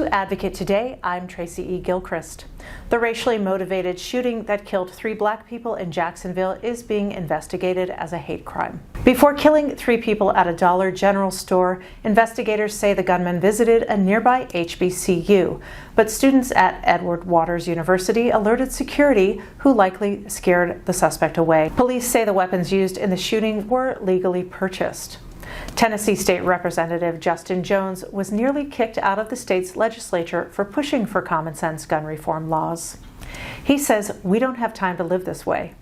to Advocate Today, I'm Tracy E. Gilchrist. The racially motivated shooting that killed 3 black people in Jacksonville is being investigated as a hate crime. Before killing 3 people at a Dollar General store, investigators say the gunman visited a nearby HBCU, but students at Edward Waters University alerted security, who likely scared the suspect away. Police say the weapons used in the shooting were legally purchased. Tennessee State Representative Justin Jones was nearly kicked out of the state's legislature for pushing for common-sense gun reform laws. He says, "We don't have time to live this way."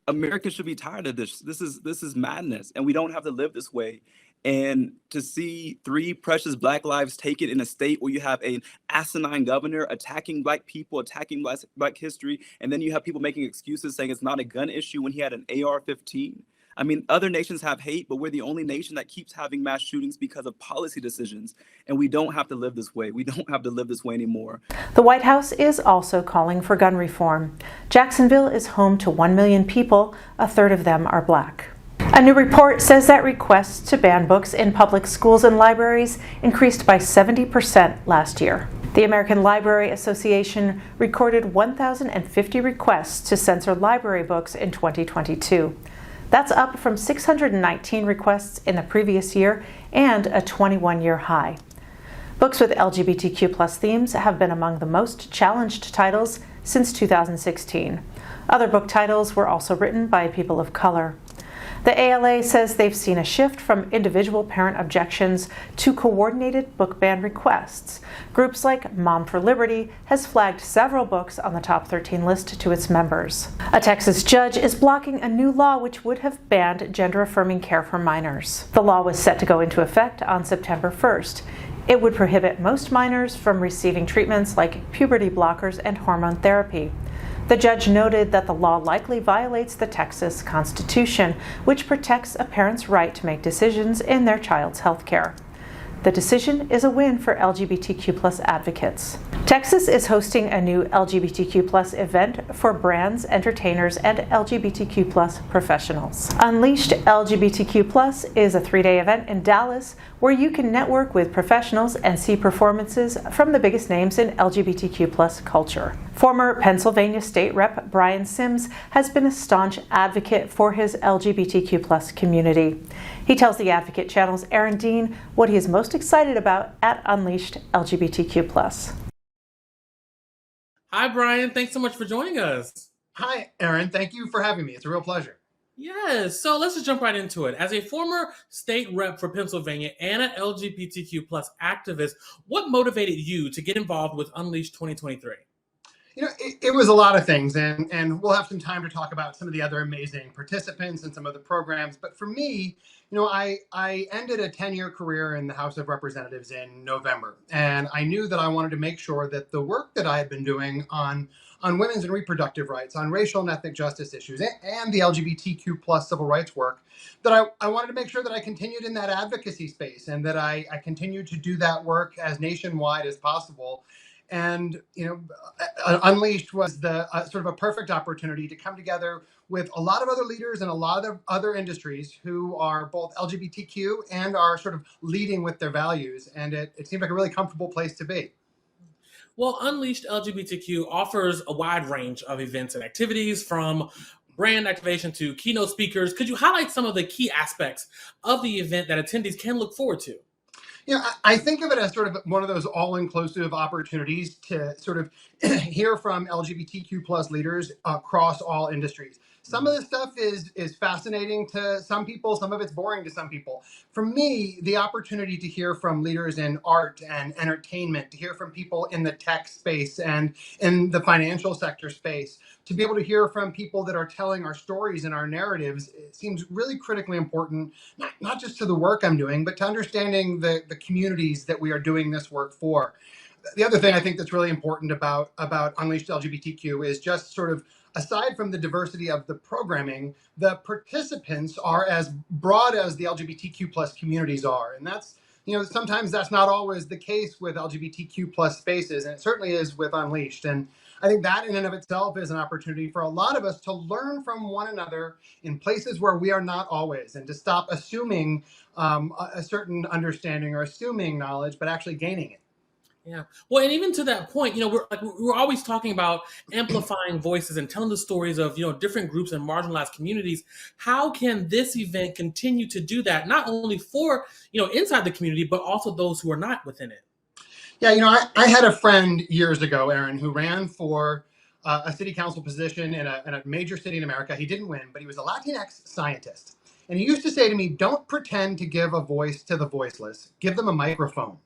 Americans should be tired of this. This is madness, and we don't have to live this way. And to see 3 precious black lives taken in a state where you have an asinine governor attacking black people, attacking black history, and then you have people making excuses saying it's not a gun issue when he had an AR-15. I mean, other nations have hate, but we're the only nation that keeps having mass shootings because of policy decisions. And we don't have to live this way. We don't have to live this way anymore. The White House is also calling for gun reform. Jacksonville is home to 1 million people. A third of them are black. A new report says that requests to ban books in public schools and libraries increased by 70% last year. The American Library Association recorded 1,050 requests to censor library books in 2022. That's up from 619 requests in the previous year and a 21-year high. Books with LGBTQ+ themes have been among the most challenged titles since 2016. Other book titles were also written by people of color. The ALA says they've seen a shift from individual parent objections to coordinated book ban requests. Groups like Mom for Liberty has flagged several books on the top 13 list to its members. A Texas judge is blocking a new law which would have banned gender-affirming care for minors. The law was set to go into effect on September 1st. It would prohibit most minors from receiving treatments like puberty blockers and hormone therapy. The judge noted that the law likely violates the Texas Constitution, which protects a parent's right to make decisions in their child's health care. The decision is a win for LGBTQ+ advocates. Texas is hosting a new LGBTQ+ event for brands, entertainers, and LGBTQ+ professionals. Unleashed LGBTQ+ is a 3-day event in Dallas where you can network with professionals and see performances from the biggest names in LGBTQ+ culture. Former Pennsylvania State Rep Brian Sims has been a staunch advocate for his LGBTQ+ community. He tells the Advocate Channel's Aaron Dean what he is most excited about at Unleashed LGBTQ+. Hi, Brian. Thanks so much for joining us. Hi, Aaron. Thank you for having me. It's a real pleasure. Yes. So let's just jump right into it. As a former state rep for Pennsylvania and an LGBTQ+ activist, what motivated you to get involved with Unleashed 2023? It was a lot of things, and we'll have some time to talk about some of the other amazing participants and some of the programs. But for me, I ended a 10-year career in the House of Representatives in November, and I knew that I wanted to make sure that the work that I had been doing on women's and reproductive rights, on racial and ethnic justice issues, and the LGBTQ+ civil rights work, that I wanted to make sure that I continued in that advocacy space and that I continued to do that work as nationwide as possible. And, Unleashed was the sort of a perfect opportunity to come together with a lot of other leaders and a lot of other industries who are both LGBTQ and are sort of leading with their values. And it seemed like a really comfortable place to be. Well, Unleashed LGBTQ offers a wide range of events and activities, from brand activation to keynote speakers. Could you highlight some of the key aspects of the event that attendees can look forward to? I think of it as sort of one of those all-inclusive opportunities to sort of hear from LGBTQ+ leaders across all industries. Some of this stuff is fascinating to some people. Some of it's boring to some people. For me, the opportunity to hear from leaders in art and entertainment, to hear from people in the tech space and in the financial sector space, to be able to hear from people that are telling our stories and our narratives, it seems really critically important, not just to the work I'm doing, but to understanding the communities that we are doing this work for. The other thing I think that's really important about Unleashed LGBTQ is just sort of, aside from the diversity of the programming, the participants are as broad as the LGBTQ+ communities are. And that's, sometimes that's not always the case with LGBTQ+ spaces, and it certainly is with Unleashed. And I think that in and of itself is an opportunity for a lot of us to learn from one another in places where we are not always, and to stop assuming a certain understanding or assuming knowledge, but actually gaining it. Yeah. Well, and even to that point, we're always talking about amplifying voices and telling the stories of, different groups and marginalized communities. How can this event continue to do that, not only for, inside the community, but also those who are not within it? Yeah, I had a friend years ago, Aaron, who ran for a city council position in a major city in America. He didn't win, but he was a Latinx scientist. And he used to say to me, don't pretend to give a voice to the voiceless, give them a microphone.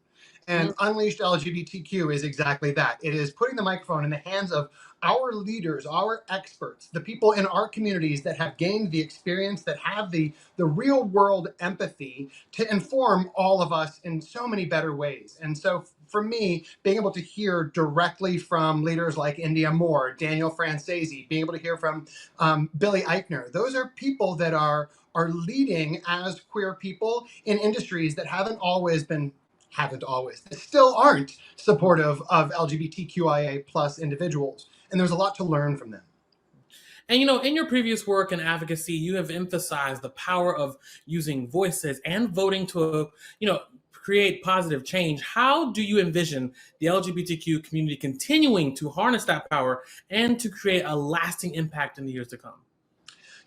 And Unleashed LGBTQ is exactly that. It is putting the microphone in the hands of our leaders, our experts, the people in our communities that have gained the experience, that have the real world empathy to inform all of us in so many better ways. And so for me, being able to hear directly from leaders like India Moore, Daniel Francesi, being able to hear from Billy Eichner, those are people that are leading as queer people in industries that still aren't supportive of LGBTQIA plus individuals. And there's a lot to learn from them. And, in your previous work and advocacy, you have emphasized the power of using voices and voting to, create positive change. How do you envision the LGBTQ community continuing to harness that power and to create a lasting impact in the years to come?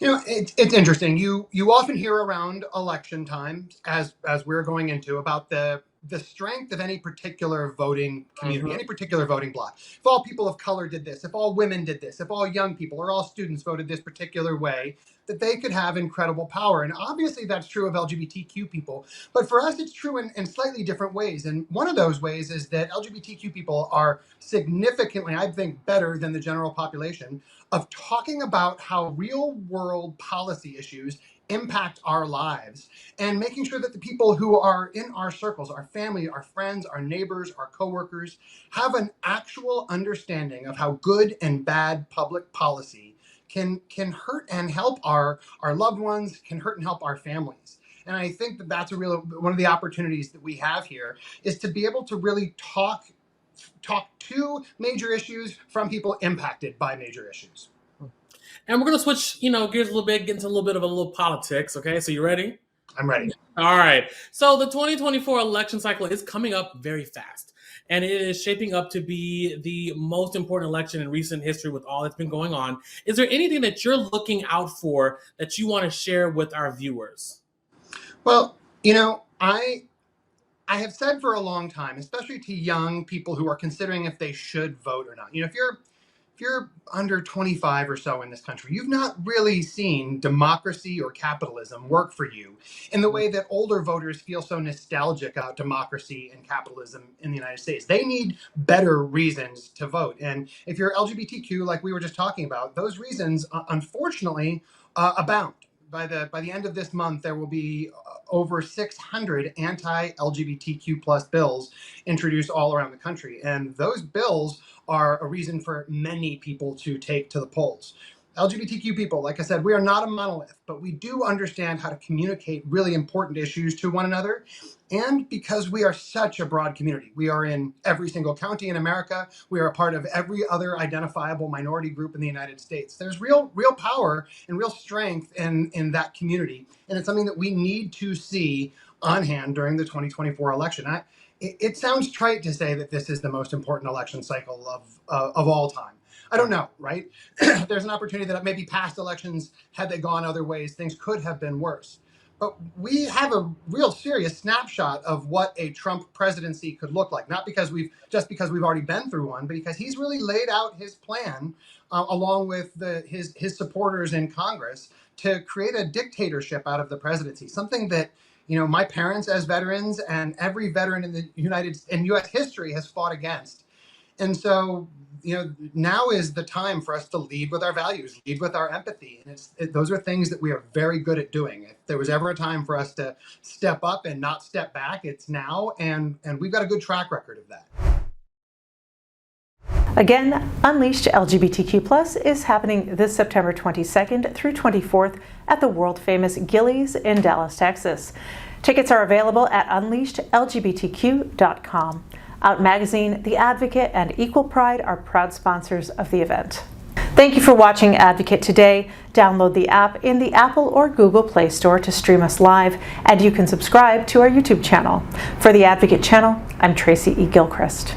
It's interesting. You often hear around election time, as we're going into, about the strength of any particular voting community, any particular voting bloc. If all people of color did this, if all women did this, if all young people or all students voted this particular way, that they could have incredible power. And obviously that's true of LGBTQ people. But for us, it's true in slightly different ways. And one of those ways is that LGBTQ people are significantly, I think, better than the general population of talking about how real world policy issues impact our lives, and making sure that the people who are in our circles, our family, our friends, our neighbors, our coworkers, have an actual understanding of how good and bad public policy can hurt and help our loved ones, can hurt and help our families. And I think that that's one of the opportunities that we have here, is to be able to really talk to major issues from people impacted by major issues. And we're going to switch, gears a little bit, get into a little politics. Okay, so you ready? I'm ready. All right. So the 2024 election cycle is coming up very fast, and it is shaping up to be the most important election in recent history with all that's been going on. Is there anything that you're looking out for that you want to share with our viewers? Well, I have said for a long time, especially to young people who are considering if they should vote or not. If you're under 25 or so in this country, you've not really seen democracy or capitalism work for you in the way that older voters feel so nostalgic about democracy and capitalism in the United States. They need better reasons to vote. And if you're LGBTQ, like we were just talking about, those reasons, unfortunately, abound. By the end of this month, there will be over 600 anti-LGBTQ plus bills introduced all around the country. And those bills are a reason for many people to take to the polls. LGBTQ people, like I said, we are not a monolith, but we do understand how to communicate really important issues to one another. And because we are such a broad community, we are in every single county in America. We are a part of every other identifiable minority group in the United States. There's real power and real strength in that community. And it's something that we need to see on hand during the 2024 election. It sounds trite to say that this is the most important election cycle of all time. I don't know, right? There's an opportunity that maybe past elections, had they gone other ways, things could have been worse. But we have a real serious snapshot of what a Trump presidency could look like, not because we've already been through one, but because he's really laid out his plan along with his supporters in Congress to create a dictatorship out of the presidency, something that my parents as veterans and every veteran in the U.S. history has fought against. And so, now is the time for us to lead with our values, lead with our empathy. And those are things that we are very good at doing. If there was ever a time for us to step up and not step back, it's now. And we've got a good track record of that. Again, Unleashed LGBTQ+ is happening this September 22nd through 24th at the world-famous Gillies in Dallas, Texas. Tickets are available at unleashedlgbtq.com. Out Magazine, The Advocate, and Equal Pride are proud sponsors of the event. Thank you for watching Advocate Today. Download the app in the Apple or Google Play Store to stream us live, and you can subscribe to our YouTube channel. For the Advocate channel, I'm Tracy E. Gilchrist.